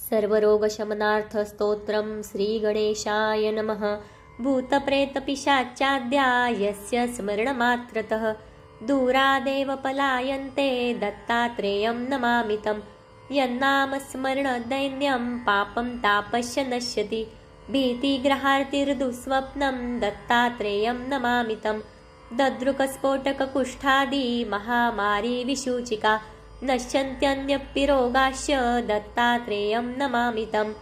सर्वरोगशमनार्थस्तोत्रं श्रीगणेशाय नमः। भूतप्रेतपिशाचाद्या यस्य स्मरणमात्रतः दूरादेव पलायन्ते दत्तात्रेयं नमामि तं। यन्नामस्मरणदैन्यं पापं तापश्च नश्यति भीतिग्रहार्तिर्दुःस्वप्नं दत्तात्रेयं नमामि तं। दद्रुकस्फोटककुष्ठादि महामारी विसूचिका नश्यन्त्यन्यपि रोगाश्च दत्तात्रेयं नमामि तं।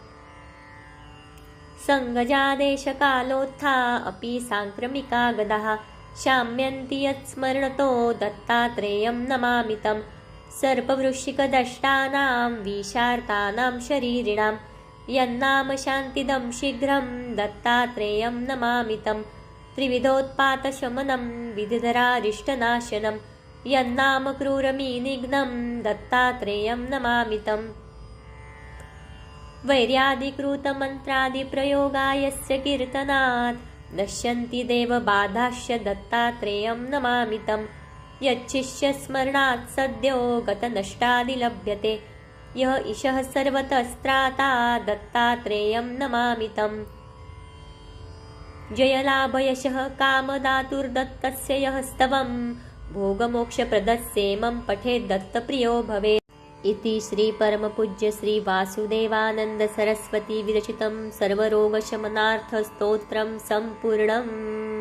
संगजादेशकालोत्था अपि साङ्क्रमिका गदाः शाम्यन्ति यत्स्मरणतो दत्तात्रेयं नमामि तं। सर्पवृश्चिकदष्टानां विषार्तानां शरीरिणां यन्नाम शान्तिदं शीघ्रं दत्तात्रेयं नमामि तं। त्रिविधोत्पातशमनं विधिधरारिष्टनाशनं यन्नाम क्रूरमीनिघ्नं दत्तात्रेयं नमामि तं। वैर्यादिकृतमन्त्रादिप्रयोगायस्य कीर्तनात् नश्यन्ति देवबाधाश्च दत्तात्रेयं नमामि तं। यच्छिष्यस्मरणात् सद्यो गतनष्टादिलभ्यते यः ईशः सर्वतस्त्राता दत्तात्रेयं नमामि तं। जयलाभयशः कामदातुर्दत्तस्य यः स्तवं भोगमोक्षप्रदस्येमं पठेत् दत्तप्रियो भवेत् इति श्री परमपूज्य श्री वासुदेवानंद सरस्वती विरचितं सर्वरोगशमनार्थ स्तोत्रं सम्पूर्णम्।